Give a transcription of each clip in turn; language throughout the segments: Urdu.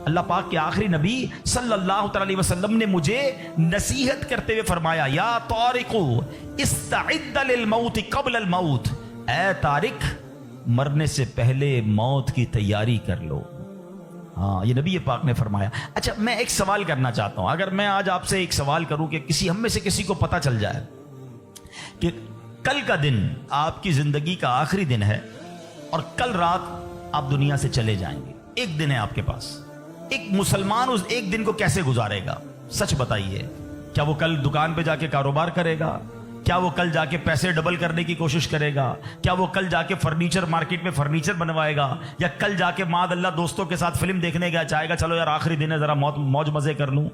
اللہ پاک کے آخری نبی صلی اللہ علیہ وسلم نے مجھے نصیحت کرتے ہوئے فرمایا، یا طارق استعد للموت قبل الموت، اے طارق مرنے سے پہلے موت کی تیاری کر لو۔ ہاں، یہ نبی پاک نے فرمایا۔ اچھا، میں ایک سوال کرنا چاہتا ہوں، اگر میں آج آپ سے ایک سوال کروں کہ ہم میں سے کسی کو پتہ چل جائے کہ کل کا دن آپ کی زندگی کا آخری دن ہے اور کل رات آپ دنیا سے چلے جائیں گے، ایک دن ہے آپ کے پاس، ایک مسلمان اس ایک دن کو کیسے گزارے گا؟ سچ بتائیے، کیا وہ کل دکان پہ جا کے کاروبار کرے گا؟ کیا وہ کل جا کے پیسے ڈبل کرنے کی کوشش کرے گا؟ کیا وہ کل جا کے فرنیچر مارکیٹ میں فرنیچر بنوائے گا؟ یا کل جا کے معاذ اللہ دوستوں کے ساتھ فلم دیکھنے گیا چاہے گا چلو یار آخری دن ہے ذرا موج مزے کر لوں؟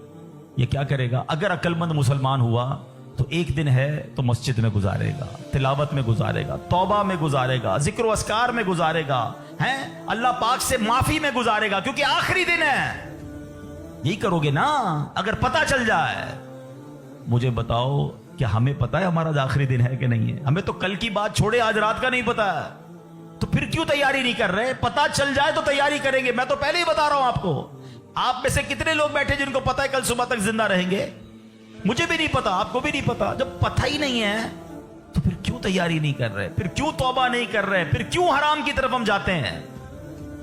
یہ کیا کرے گا؟ اگر عقل مند مسلمان ہوا تو ایک دن ہے تو مسجد میں گزارے گا، تلاوت میں گزارے گا، توبہ میں گزارے گا، ذکر و اذکار میں گزارے گا، ہیں اللہ پاک سے معافی میں گزارے گا، کیونکہ آخری دن ہے۔ یہی کرو گے نا؟ اگر پتہ چل جائے، مجھے بتاؤ کہ ہمیں پتا ہے ہمارا آخری دن ہے کہ نہیں ہے؟ ہمیں تو کل کی بات چھوڑے آج رات کا نہیں پتا ہے، تو پھر کیوں تیاری نہیں کر رہے؟ پتا چل جائے تو تیاری کریں گے۔ میں تو پہلے ہی بتا رہا ہوں آپ کو، آپ میں سے کتنے لوگ بیٹھے جن کو پتا ہے کل صبح تک زندہ رہیں گے؟ مجھے بھی نہیں پتا، آپ کو بھی نہیں پتا۔ جب پتہ ہی نہیں ہے تو پھر کیوں تیاری نہیں کر رہے؟ پھر کیوں توبہ نہیں کر رہے؟ پھر کیوں حرام کی طرف ہم جاتے ہیں؟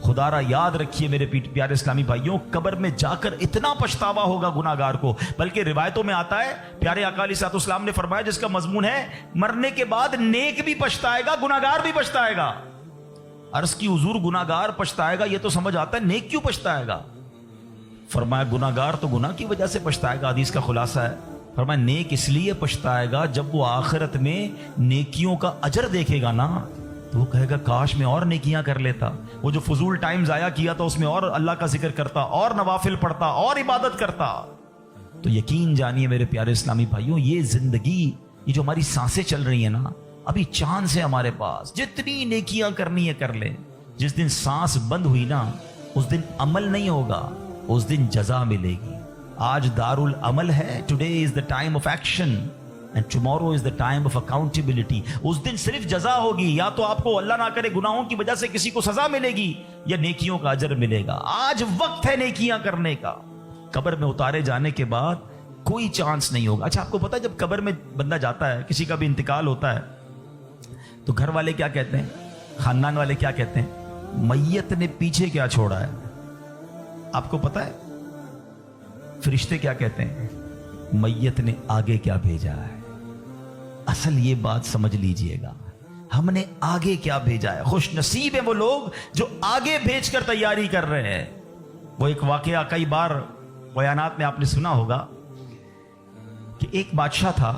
خدا را یاد رکھیے میرے پیارے اسلامی بھائیوں، قبر میں جا کر اتنا پچھتاوا ہوگا گناہگار کو، بلکہ روایتوں میں آتا ہے پیارے آقا علیہ الصلوۃ والسلام نے فرمایا جس کا مضمون ہے مرنے کے بعد نیک بھی پچھتائے گا، گناہگار بھی پچھتائے گا۔ عرض کی حضور گناہگار پچھتائے گا یہ تو سمجھ آتا ہے، نیک کیوں پچھتائے گا؟ فرمایا گناہگار تو گناہ کی وجہ سے پچھتائے گا، حدیث کا خلاصہ ہے۔ فرمایا نیک اس لیے پچھتائے گا جب وہ آخرت میں نیکیوں کا اجر دیکھے گا نا، تو وہ کہے گا کاش میں اور نیکیاں کر لیتا، وہ جو فضول ٹائم ضائع کیا تھا اس میں اور اللہ کا ذکر کرتا، اور نوافل پڑھتا، اور عبادت کرتا۔ تو یقین جانیے میرے پیارے اسلامی بھائیوں، یہ زندگی، یہ جو ہماری سانسیں چل رہی ہیں نا، ابھی چانس ہے ہمارے پاس، جتنی نیکیاں کرنی ہے کر لیں۔ جس دن سانس بند ہوئی نا، اس دن عمل نہیں ہوگا، اس دن جزا ملے گی۔ آج دار العمل ہے، today is the time of action and tomorrow is the time of accountability۔ اس دن صرف جزا ہوگی، یا تو آپ کو اللہ نہ کرے گناہوں کی وجہ سے کسی کو سزا ملے گی یا نیکیوں کا اجر ملے گا۔ آج وقت ہے نیکیاں کرنے کا۔ قبر میں اتارے جانے کے بعد کوئی چانس نہیں ہوگا۔ اچھا، آپ کو پتا ہے جب قبر میں بندہ جاتا ہے، کسی کا بھی انتقال ہوتا ہے، تو گھر والے کیا کہتے ہیں، خاندان والے کیا کہتے ہیں؟ میت نے پیچھے کیا چھوڑا ہے؟ آپ کو پتا ہے فرشتے کیا کہتے ہیں؟ میت نے آگے کیا بھیجا ہے۔ اصل یہ بات سمجھ لیجئے گا، ہم نے آگے کیا بھیجا ہے۔ خوش نصیب ہیں وہ لوگ جو آگے بھیج کر تیاری کر رہے ہیں۔ وہ ایک واقعہ کئی بار بیانات میں آپ نے سنا ہوگا کہ ایک بادشاہ تھا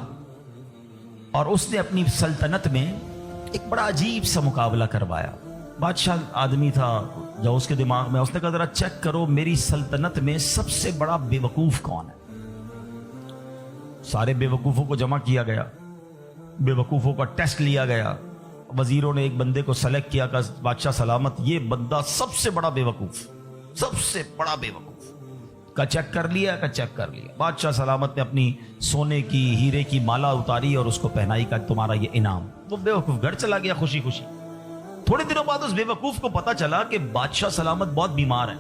اور اس نے اپنی سلطنت میں ایک بڑا عجیب سا مقابلہ کروایا۔ بادشاہ آدمی تھا، جو اس کے دماغ میں اس نے کہا ذرا چیک کرو میری سلطنت میں سب سے بڑا بے وقوف کون ہے۔ سارے بے وقوفوں کو جمع کیا گیا، بے وقوفوں کا ٹیسٹ لیا گیا، وزیروں نے ایک بندے کو سلیکٹ کیا کہ بادشاہ سلامت یہ بندہ سب سے بڑا بے وقوف، سب سے بڑا بے وقوف کا چیک کر لیا، بادشاہ سلامت نے اپنی سونے کی ہیرے کی مالا اتاری اور اس کو پہنائی کا تمہارا یہ انعام۔ وہ بے وقوف گھر چلا گیا خوشی خوشی۔ تھوڑے دنوں بعد اس بے وقوف کو پتا چلا کہ بادشاہ سلامت بہت بیمار ہے۔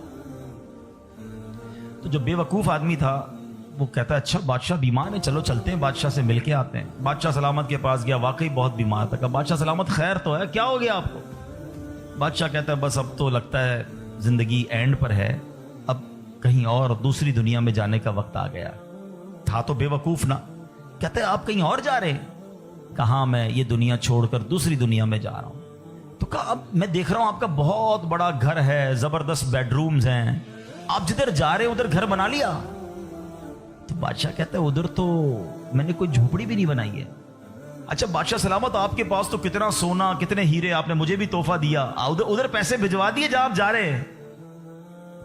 تو جو بے وقوف آدمی تھا وہ کہتا ہے اچھا بادشاہ بیمار ہے، چلو چلتے ہیں بادشاہ سے مل کے آتے ہیں۔ بادشاہ سلامت کے پاس گیا، واقعی بہت بیمار تھا۔ کہا بادشاہ سلامت خیر تو ہے، کیا ہو گیا آپ کو؟ بادشاہ کہتا ہے بس اب تو لگتا ہے زندگی اینڈ پر ہے، اب کہیں اور دوسری دنیا میں جانے کا وقت آ گیا۔ تھا تو بے وقوف نا، کہتا ہے آپ کہیں اور جا رہے ہیں؟ کہاں میں یہ دنیا چھوڑ کر دوسری دنیا میں جا رہا ہوں۔ تو کہا اب میں دیکھ رہا ہوں آپ کا بہت بڑا گھر ہے، زبردست بیڈ رومز ہیں، آپ جدھر جا رہے ہیں ادھر گھر بنا لیا؟ تو بادشاہ کہتا ہے ادھر تو میں نے کوئی جھوپڑی بھی نہیں بنائی ہے۔ اچھا بادشاہ سلامت آپ کے پاس تو کتنا سونا کتنے ہیرے آپ نے مجھے بھی تحفہ دیا، ادھر پیسے بھجوا دیے جہاں آپ جا رہے ہیں؟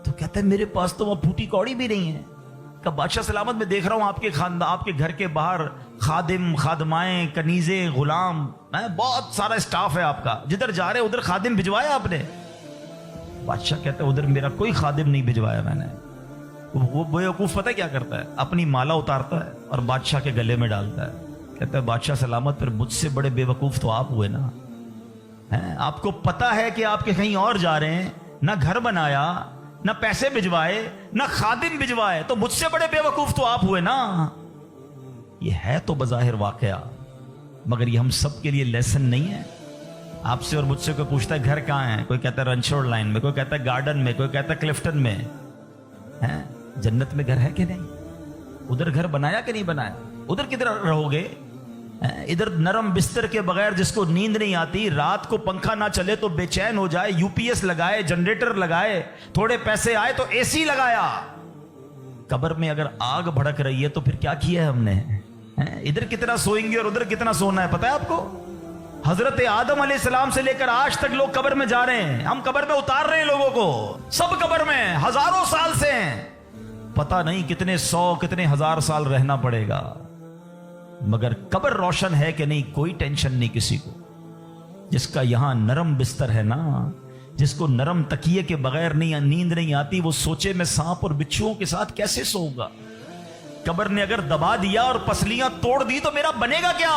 تو کہتا ہے میرے پاس تو وہ پھوٹی کوڑی بھی نہیں ہے۔ کہ بادشاہ سلامت میں دیکھ رہا ہوں آپ کے خاندان، آپ کے گھر کے باہر خادم خادمائیں کنیزیں غلام، بہت سارا اسٹاف ہے آپ کا، جدھر جا رہے ادھر خادم بھجوایا آپ نے؟ بادشاہ کہتا ہے ادھر میرا کوئی خادم نہیں بھجوایا میں نے۔ وہ بیوقوف پتہ کیا کرتا ہے، اپنی مالا اتارتا ہے اور بادشاہ کے گلے میں ڈالتا ہے، کہتا ہے بادشاہ سلامت پھر مجھ سے بڑے بے وقوف تو آپ ہوئے نا۔ آپ کو پتا ہے کہ آپ کے کہیں اور جا رہے ہیں، نہ گھر بنایا نہ پیسے بھجوائے نہ خادم بھجوائے، تو مجھ سے بڑے بیوقوف تو آپ ہوئے نا۔ یہ ہے تو بظاہر واقعہ، مگر یہ ہم سب کے لیے لیسن نہیں ہے۔ آپ سے اور مجھ سے کوئی پوچھتا ہے گھر کہاں ہے، کوئی کہتا ہے رنچوڑ لائن میں، کوئی کہتا ہے گارڈن میں، کوئی کہتا ہے کلفٹن میں۔ جنت میں گھر ہے کہ نہیں؟ ادھر گھر بنایا کہ نہیں بنایا؟ ادھر کدھر رہو گے؟ ادھر نرم بستر کے بغیر جس کو نیند نہیں آتی، رات کو پنکھا نہ چلے تو بے چین ہو جائے، یو پی ایس لگائے، جنریٹر لگائے، تھوڑے پیسے آئے تو اے سی لگایا۔ قبر میں اگر آگ بھڑک رہی ہے تو پھر کیا کیا ہے ہم نے؟ ادھر کتنا سوئیں گے اور ادھر کتنا سونا ہے پتہ ہے آپ کو؟ حضرت آدم علیہ السلام سے لے کر آج تک لوگ قبر میں جا رہے ہیں، ہم قبر میں اتار رہے ہیں لوگوں کو، سب قبر میں ہزاروں سال سے ہیں، پتہ نہیں کتنے سو کتنے ہزار سال رہنا پڑے گا، مگر قبر روشن ہے کہ نہیں کوئی ٹینشن نہیں کسی کو۔ جس کا یہاں نرم بستر ہے نا، جس کو نرم تکیے کے بغیر نیند نہیں آتی، وہ سوچے میں سانپ اور بچھوؤں کے ساتھ کیسے سوؤں گا؟ قبر نے اگر دبا دیا اور پسلیاں توڑ دی تو میرا بنے گا کیا؟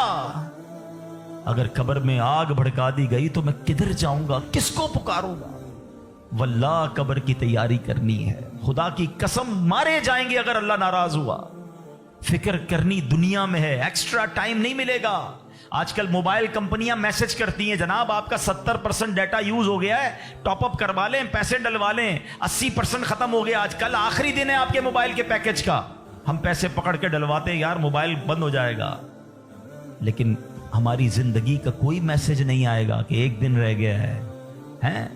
اگر قبر میں آگ بھڑکا دی گئی تو میں کدھر جاؤں گا، کس کو پکاروں گا؟ واللہ قبر کی تیاری کرنی ہے، خدا کی قسم مارے جائیں گے اگر اللہ ناراض ہوا۔ فکر کرنی دنیا میں ہے، ایکسٹرا ٹائم نہیں ملے گا۔ آج کل موبائل کمپنیاں میسج کرتی ہیں جناب آپ کا 70% ڈیٹا یوز ہو گیا ہے، ٹاپ اپ کروا لیں، پیسے ڈلوا لیں، 80% ختم ہو گیا، آج کل آخری دن ہے آپ کے موبائل کے پیکج کا۔ ہم پیسے پکڑ کے ڈلواتے ہیں، یار موبائل بند ہو جائے گا، لیکن ہماری زندگی کا کوئی میسج نہیں آئے گا کہ ایک دن رہ گیا ہے،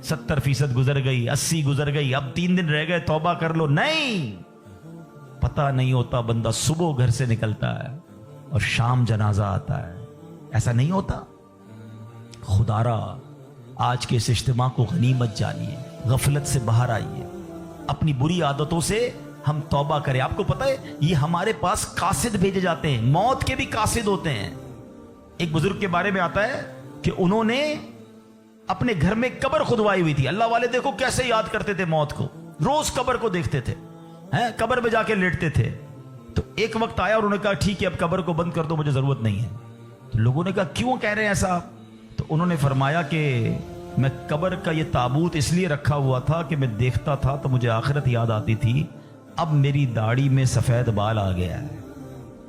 70% گزر گئی، 80 گزر گئی، اب 3 دن رہ گئے، توبہ کر لو۔ نہیں، پتہ نہیں ہوتا، بندہ صبح گھر سے نکلتا ہے اور شام جنازہ آتا ہے، ایسا نہیں ہوتا؟ خدا را آج کے اس اجتماع کو غنیمت جانیے، غفلت سے باہر آئیے، اپنی بری عادتوں سے ہم توبہ کریں۔ آپ کو پتہ ہے یہ ہمارے پاس قاصد بھیجے جاتے ہیں، موت کے بھی قاصد ہوتے ہیں۔ ایک بزرگ کے بارے میں آتا ہے کہ انہوں نے اپنے گھر میں قبر کھدوائی ہوئی تھی۔ اللہ والے دیکھو کیسے یاد کرتے تھے موت کو، روز قبر کو دیکھتے تھے، قبر میں جا کے لیٹتے تھے۔ تو ایک وقت آیا اور انہوں نے کہا ٹھیک ہے اب قبر کو بند کر دو، مجھے ضرورت نہیں ہے۔ تو لوگوں نے کہا کیوں کہہ رہے ہیں ایسا؟ تو انہوں نے فرمایا کہ میں قبر کا یہ تابوت اس لیے رکھا ہوا تھا کہ میں دیکھتا تھا تو مجھے آخرت یاد آتی تھی، اب میری داڑھی میں سفید بال آ گیا ہے،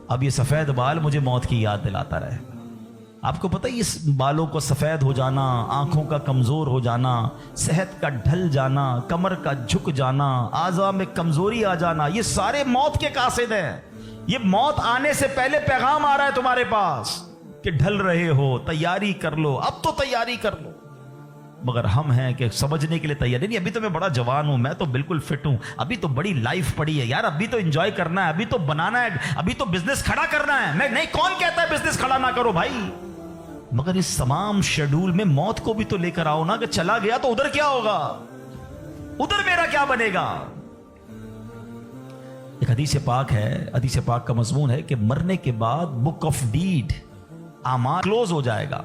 اب یہ سفید بال مجھے موت کی یاد دلاتا رہے گا۔ آپ کو پتہ ہے اس بالوں کو سفید ہو جانا، آنکھوں کا کمزور ہو جانا، صحت کا ڈھل جانا، کمر کا جھک جانا، اعضاء میں کمزوری آ جانا، یہ سارے موت کے قاصد ہیں۔ یہ موت آنے سے پہلے پیغام آ رہا ہے تمہارے پاس کہ ڈھل رہے ہو، تیاری کر لو، اب تو تیاری کر لو۔ مگر ہم ہیں کہ سمجھنے کے لیے تیار نہیں، ابھی تو میں بڑا جوان ہوں، میں تو بالکل فٹ ہوں، ابھی تو بڑی لائف پڑی ہے یار، ابھی تو انجوائے کرنا ہے، ابھی تو بنانا ہے، ابھی تو بزنس کھڑا کرنا ہے۔ میں نہیں، کون کہتا ہے بزنس کھڑا نہ کرو بھائی، مگر اس تمام شیڈول میں موت کو بھی تو لے کر آؤ نا، کہ چلا گیا تو ادھر کیا ہوگا، ادھر میرا کیا بنے گا۔ ایک حدیث پاک ہے، حدیث پاک کا مضمون ہے کہ مرنے کے بعد بک آف ڈیڈ، اعمال کلوز ہو جائے گا،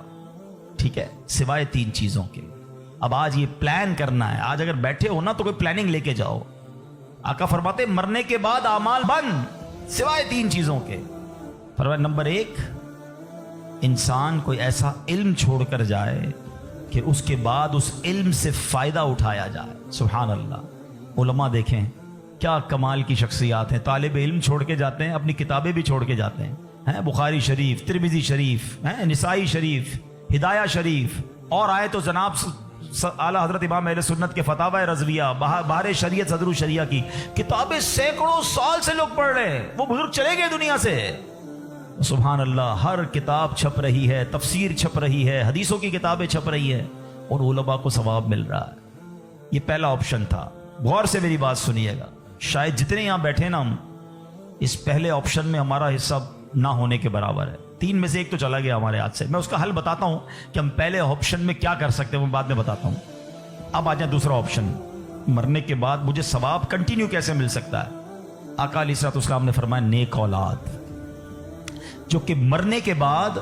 ٹھیک ہے، سوائے 3 چیزوں کے۔ اب آج یہ پلان کرنا ہے، آج اگر بیٹھے ہو نا تو کوئی پلاننگ لے کے جاؤ۔ آقا فرماتے مرنے کے بعد اعمال بند سوائے 3 چیزوں کے۔ فرمایا نمبر 1، انسان کوئی ایسا علم چھوڑ کر جائے کہ اس کے بعد اس علم سے فائدہ اٹھایا جائے۔ سبحان اللہ، علماء دیکھیں کیا کمال کی شخصیات ہیں، طالب علم چھوڑ کے جاتے ہیں، اپنی کتابیں بھی چھوڑ کے جاتے ہیں، بخاری شریف، ترمذی شریف، نسائی شریف، ہدایہ شریف، اور آئے تو جناب اعلیٰ حضرت امام اہل سنت کے فتاوی رضویہ، بہار شریعت، صدر الشریعہ کی کتابیں سینکڑوں سال سے لوگ پڑھ رہے ہیں، وہ بزرگ چلے گئے دنیا سے۔ سبحان اللہ، ہر کتاب چھپ رہی ہے، تفسیر چھپ رہی ہے، حدیثوں کی کتابیں چھپ رہی ہے، اور علماء کو ثواب مل رہا ہے۔ یہ پہلا آپشن تھا، غور سے میری بات سنیے گا، شاید جتنے یہاں بیٹھے نا ہم اس پہلے آپشن میں ہمارا حصہ نہ ہونے کے برابر ہے، 3 میں سے 1 تو چلا گیا ہمارے ہاتھ سے۔ میں اس کا حل بتاتا ہوں کہ ہم پہلے آپشن میں کیا کر سکتے ہیں، وہ بعد میں بتاتا ہوں۔ اب آ جائیں دوسرا آپشن، مرنے کے بعد مجھے ثواب کنٹینیو کیسے مل سکتا ہے۔ آقا علیہ الصلوۃ والسلام نے فرمایا نیک اولاد، جو کہ مرنے کے بعد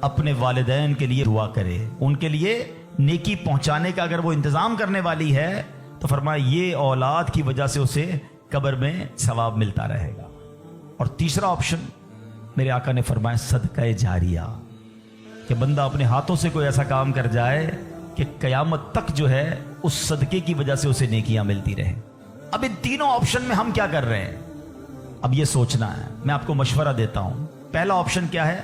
اپنے والدین کے لیے دعا کرے، ان کے لیے نیکی پہنچانے کا اگر وہ انتظام کرنے والی ہے تو فرمایا یہ اولاد کی وجہ سے اسے قبر میں ثواب ملتا رہے گا۔ اور تیسرا آپشن میرے آقا نے فرمایا صدقہ جاریہ، کہ بندہ اپنے ہاتھوں سے کوئی ایسا کام کر جائے کہ قیامت تک جو ہے اس صدقے کی وجہ سے اسے نیکیاں ملتی رہیں۔ اب ان تینوں آپشن میں ہم کیا کر رہے ہیں؟ اب یہ سوچنا ہے. میں آپ کو مشورہ دیتا ہوں. پہلا آپشن کیا ہے؟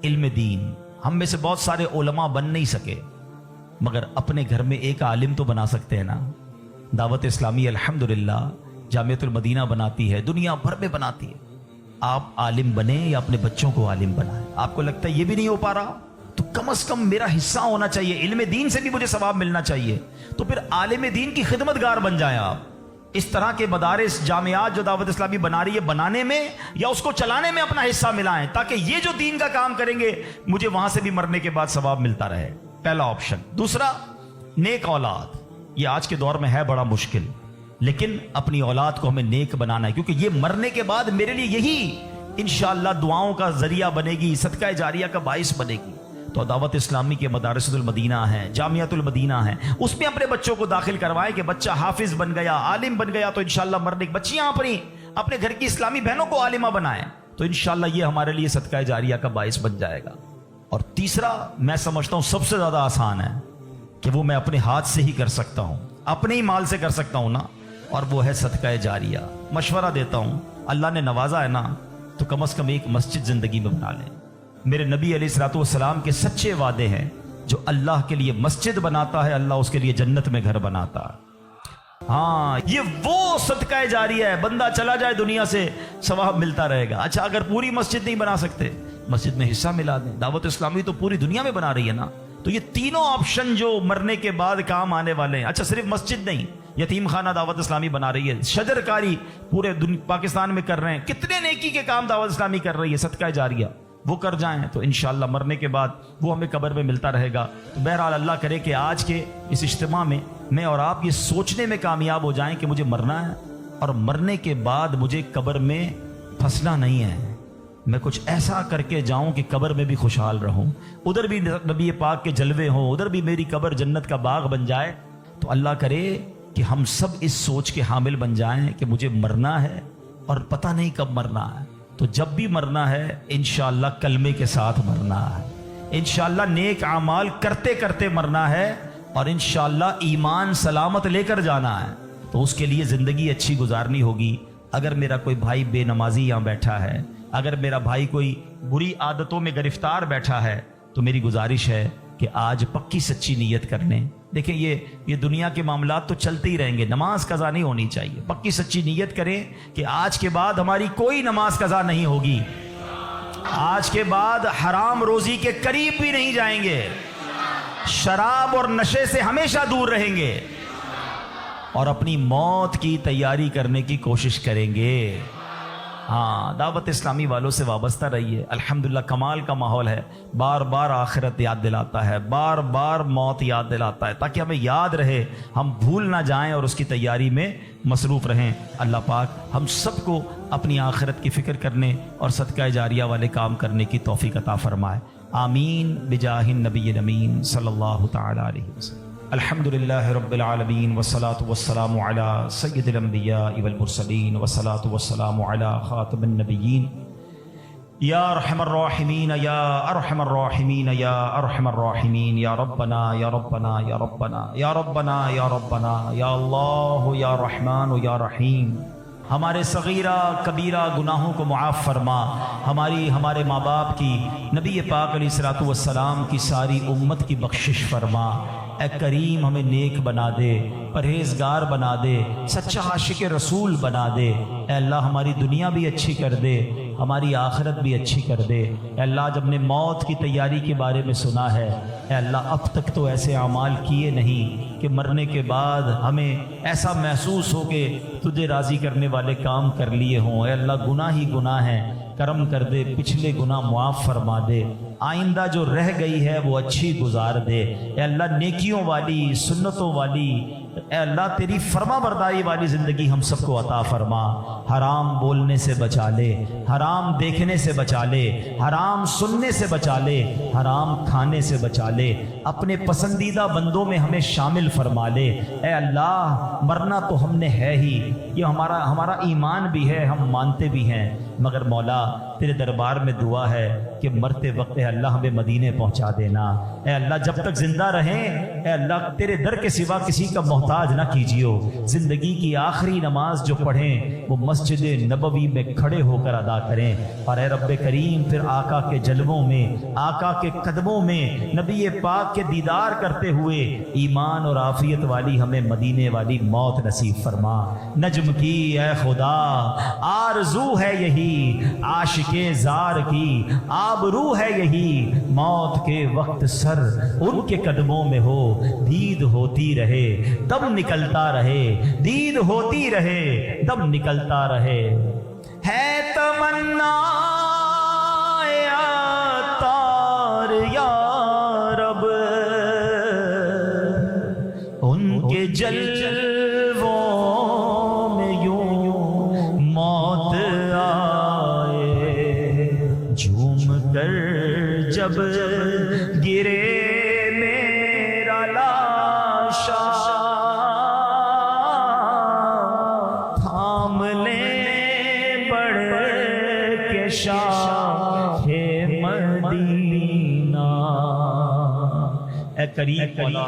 علم دین. ہم میں سے بہت سارے علماء بن نہیں سکے، مگر اپنے گھر میں ایک عالم تو بنا سکتے ہیں نا. دعوت اسلامی الحمدللہ جامعۃ المدینہ بناتی ہے، دنیا بھر میں بناتی ہے. آپ عالم بنے یا اپنے بچوں کو عالم بنائیں. آپ کو لگتا ہے یہ بھی نہیں ہو پا رہا تو کم از کم میرا حصہ ہونا چاہیے، علم دین سے بھی مجھے ثواب ملنا چاہیے، تو پھر عالم دین کی خدمت گار بن جائیں آپ. اس طرح کے مدارس جامعات جو دعوت اسلامی بنا رہی ہے، بنانے میں یا اس کو چلانے میں اپنا حصہ ملائیں، تاکہ یہ جو دین کا کام کریں گے مجھے وہاں سے بھی مرنے کے بعد ثواب ملتا رہے. پہلا آپشن. دوسرا، نیک اولاد. یہ آج کے دور میں ہے بڑا مشکل، لیکن اپنی اولاد کو ہمیں نیک بنانا ہے، کیونکہ یہ مرنے کے بعد میرے لیے یہی انشاءاللہ دعاؤں کا ذریعہ بنے گی، صدقہ جاریہ کا باعث بنے گی. تو دعوت اسلامی کے مدارس المدینہ ہیں، جامعۃ المدینہ ہیں، اس میں اپنے بچوں کو داخل کروائیں کہ بچہ حافظ بن گیا، عالم بن گیا تو انشاءاللہ مرنے کی بچیاں اپنے گھر کی اسلامی بہنوں کو عالمہ بنائیں، تو انشاءاللہ یہ ہمارے لیے صدقہ جاریہ کا باعث بن جائے گا. اور تیسرا میں سمجھتا ہوں سب سے زیادہ آسان ہے کہ وہ میں اپنے ہاتھ سے ہی کر سکتا ہوں، اپنے ہی مال سے کر سکتا ہوں نا، اور وہ ہے صدقہ جاریہ. مشورہ دیتا ہوں، اللہ نے نوازا ہے نا تو کم از کم ایک مسجد زندگی میں بنا لیں. میرے نبی علیہ الصلوۃ والسلام کے سچے وعدے ہیں، جو اللہ کے لیے مسجد بناتا ہے اللہ اس کے لیے جنت میں گھر بناتا ہے. ہاں، یہ وہ صدقہ جاریہ ہے، بندہ چلا جائے دنیا سے ثواب ملتا رہے گا. اچھا، اگر پوری مسجد نہیں بنا سکتے، مسجد میں حصہ ملا دیں. دعوت اسلامی تو پوری دنیا میں بنا رہی ہے نا. تو یہ تینوں آپشن جو مرنے کے بعد کام آنے والے ہیں. اچھا، صرف مسجد نہیں، یتیم خانہ دعوت اسلامی بنا رہی ہے، شجر کاری پورے پاکستان میں کر رہے ہیں، کتنے نیکی کے کام دعوت اسلامی کر رہی ہے، صدقہ جاریہ وہ کر جائیں تو انشاءاللہ مرنے کے بعد وہ ہمیں قبر میں ملتا رہے گا. تو بہرحال اللہ کرے کہ آج کے اس اجتماع میں میں اور آپ یہ سوچنے میں کامیاب ہو جائیں کہ مجھے مرنا ہے، اور مرنے کے بعد مجھے قبر میں پھنسنا نہیں ہے. میں کچھ ایسا کر کے جاؤں کہ قبر میں بھی خوشحال رہوں، ادھر بھی نبی پاک کے جلوے ہوں، ادھر بھی میری قبر جنت کا باغ بن جائے. تو اللہ کرے کہ ہم سب اس سوچ کے حامل بن جائیں کہ مجھے مرنا ہے اور پتہ نہیں کب مرنا ہے. تو جب بھی مرنا ہے انشاءاللہ کلمے کے ساتھ مرنا ہے، انشاءاللہ نیک اعمال کرتے کرتے مرنا ہے، اور انشاءاللہ ایمان سلامت لے کر جانا ہے. تو اس کے لیے زندگی اچھی گزارنی ہوگی. اگر میرا کوئی بھائی بے نمازی یہاں بیٹھا ہے، اگر میرا بھائی کوئی بری عادتوں میں گرفتار بیٹھا ہے، تو میری گزارش ہے کہ آج پکی سچی نیت کر لیں. دیکھیں یہ دنیا کے معاملات تو چلتے ہی رہیں گے، نماز قضا نہیں ہونی چاہیے. پکی سچی نیت کریں کہ آج کے بعد ہماری کوئی نماز قضا نہیں ہوگی، آج کے بعد حرام روزی کے قریب بھی نہیں جائیں گے، شراب اور نشے سے ہمیشہ دور رہیں گے، اور اپنی موت کی تیاری کرنے کی کوشش کریں گے. ہاں، دعوت اسلامی والوں سے وابستہ رہیے. الحمدللہ کمال کا ماحول ہے، بار بار آخرت یاد دلاتا ہے، بار بار موت یاد دلاتا ہے، تاکہ ہمیں یاد رہے، ہم بھول نہ جائیں اور اس کی تیاری میں مصروف رہیں. اللہ پاک ہم سب کو اپنی آخرت کی فکر کرنے اور صدقہ جاریہ والے کام کرنے کی توفیق عطا فرمائے. آمین بجاہ النبی الامین صلی اللہ تعالی علیہ وسلم. الحمدللہ رب العالمین والصلاة والسلام علی سید الانبیاء والمرسلین والصلاة والسلام علی خاتم النبیین. یا ارحم الراحمین یا ارحم الراحمین یا ارحم الراحمین، یا ربنا یا ربنا یا ربنا یا ربنا یا ربنا، یا اللہ یا رحمان یا رحیم. ہمارے صغیرہ کبیرہ گناہوں کو معاف فرما، ہمارے ماں باپ کی، نبی پاک علیہ الصلوۃ والسلام کی ساری امت کی بخشش فرما. اے کریم ہمیں نیک بنا دے، پرہیزگار بنا دے، سچا عاشق رسول بنا دے. اے اللہ ہماری دنیا بھی اچھی کر دے، ہماری آخرت بھی اچھی کر دے. اے اللہ جب نے موت کی تیاری کے بارے میں سنا ہے، اے اللہ اب تک تو ایسے اعمال کیے نہیں کہ مرنے کے بعد ہمیں ایسا محسوس ہو کہ تجھے راضی کرنے والے کام کر لیے ہوں. اے اللہ گناہ ہی گناہ ہیں، کرم کر دے، پچھلے گناہ معاف فرما دے، آئندہ جو رہ گئی ہے وہ اچھی گزار دے. اے اللہ نیکیوں والی، سنتوں والی، اے اللہ تیری فرما برداری والی زندگی ہم سب کو عطا فرما. حرام بولنے سے بچا لے، حرام دیکھنے سے بچا لے، حرام سننے سے بچا لے، حرام کھانے سے بچا لے. اپنے پسندیدہ بندوں میں ہمیں شامل فرما لے. اے اللہ مرنا تو ہم نے ہے ہی، یہ ہمارا ایمان بھی ہے، ہم مانتے بھی ہیں، مگر مولا تیرے دربار میں دعا ہے کہ مرتے وقت اے اللہ ہمیں مدینے پہنچا دینا. اے اللہ جب تک زندہ رہیں، اے اللہ تیرے در کے سوا کسی کا محتاج محتاج نہ کیجیے. زندگی کی آخری نماز جو پڑھیں وہ مسجد نبوی میں کھڑے ہو کر ادا کریں. اور اے رب کریم پھر آقا کے جلووں میں، آقا کے قدموں میں نبی پاک کے دیدار کرتے ہوئے ایمان اور عافیت والی ہمیں مدینے والی موت نصیب فرما. نجم کی اے خدا آرزو ہے یہی، عاشق زار کی آبرو ہے یہی، موت کے وقت سر ان کے قدموں میں ہو، دید ہوتی رہے دم نکلتا رہے، دید ہوتی رہے دم نکلتا رہے. ہے تمنا عطار یا رب ان کے جلووں میں یوں موت آئے، جھوم کر جب گرے میرا لاشا، تھام لے بڑھ کے شاہ مدینہ. اے کریم والا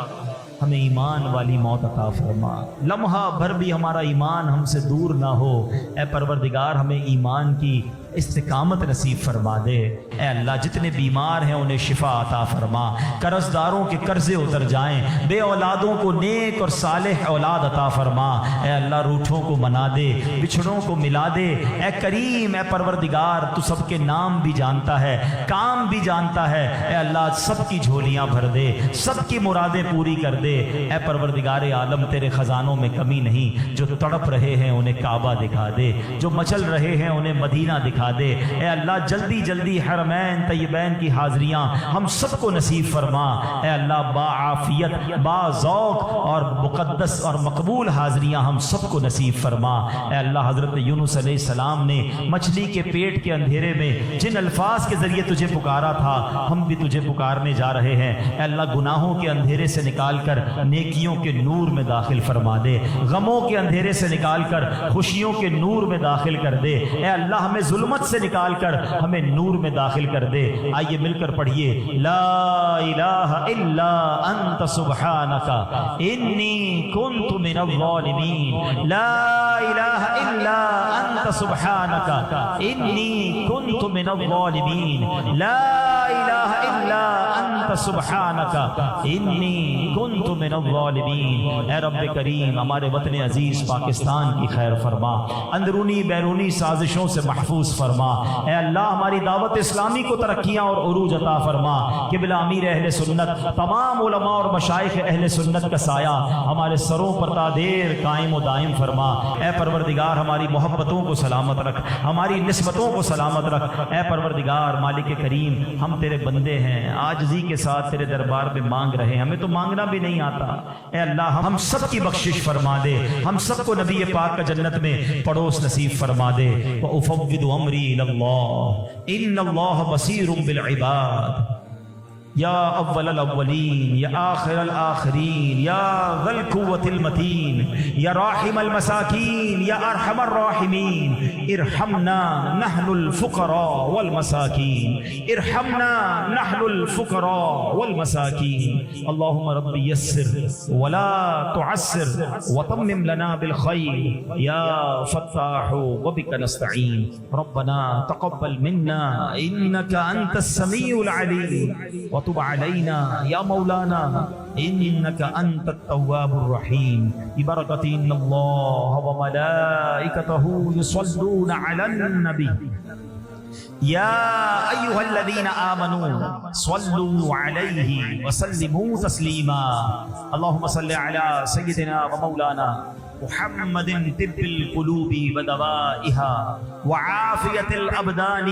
ہمیں ایمان والی موت عطا فرما، لمحہ بھر بھی ہمارا ایمان ہم سے دور نہ ہو. اے پروردگار ہمیں ایمان کی استقامت نصیب فرما دے. اے اللہ جتنے بیمار ہیں انہیں شفا عطا فرما، قرض داروں کے قرضے اتر جائیں، بے اولادوں کو نیک اور صالح اولاد عطا فرما. اے اللہ روٹھوں کو منا دے، بچھڑوں کو ملا دے. اے کریم اے پروردگار تو سب کے نام بھی جانتا ہے، کام بھی جانتا ہے. اے اللہ سب کی جھولیاں بھر دے، سب کی مرادیں پوری کر دے. اے پروردگار عالم تیرے خزانوں میں کمی نہیں. جو تڑپ رہے ہیں انہیں کعبہ دکھا دے، جو مچل رہے ہیں انہیں مدینہ دکھا دے. اے اللہ جلدی جلدی حرمین طیبین کی حاضریاں ہم سب کو نصیب فرما. اے اللہ با عافیت، با ذوق اور مقدس اور مقبول حاضریاں ہم سب کو نصیب فرما. اے اللہ حضرت یونس علیہ السلام نے مچھلی کے پیٹ کے اندھیرے میں جن الفاظ کے ذریعے تجھے پکارا تھا ہم بھی تجھے پکارنے جا رہے ہیں. اے اللہ گناہوں کے اندھیرے سے نکال کر نیکیوں کے نور میں داخل فرما دے، غموں کے اندھیرے سے نکال کر خوشیوں کے نور میں داخل کر دے. اے اللہ ہمیں ظلمت سے نکال کر ہمیں نور میں داخل کر دے. آئیے مل کر پڑھیے لا الہ الا انت سبحانک انی کنت من الظالمین. لا الہ الا انت سبحانک انی کنت من الظالمین. لا الہ الا انت سبحانک انی کنت من الظالمین. اے رب کریم ہمارے وطن عزیز پاکستان کی خیر فرما، اندرونی بیرونی سازشوں سے محفوظ فرما. اے اللہ ہماری دعوت اسلامی کو ترقیاں اور عروج عطا فرما. قبلہ امیر اہل سنت، تمام علماء اور مشائخ اہل سنت کا سایہ ہمارے سروں پر تا دیر قائم و دائم فرما. اے پروردگار ہماری محبتوں کو سلامت رکھ، ہماری نسبتوں کو سلامت رکھ. اے پروردگار مالک کریم ہم تیرے بندے ہیں، عاجزی کے ساتھ تیرے دربار میں مانگ رہے ہیں، ہمیں تو مانگنا بھی نہیں آتا. اے اللہ ہم سب کی بخشش فرما دے، ہم سب کو نبی پاک کا جنت میں پڑوس نصیب فرما دے. وَأُفَوِّضُ أَمْرِي إِلَى اللَّهِ إِنَّ اللَّهَ بَصِيرٌ بِالْعِبَادِ. یا اول الاولین یا آخر الآخرین یا ذا القوة المتین یا راحم المساکین یا ارحم الراحمین. ارحمنا نحن الفقراء والمساکین، ارحمنا نحن الفقراء والمساکین. اللهم رب یسر ولا تعسر وتمم لنا بالخیر یا فتاح وبک نستعین. ربنا تقبل منا انك انت السمیع العلیم وتب علينا يا مولانا إنك أنت التواب الرحيم. ببركة إن الله وملائكته يصلون على النبي يا أيها الذين آمنوا صلوا عليه وسلموا تسليما. اللهم صل على سيدنا ومولانا محمد طب القلوب ودوائها وعافية الأبدان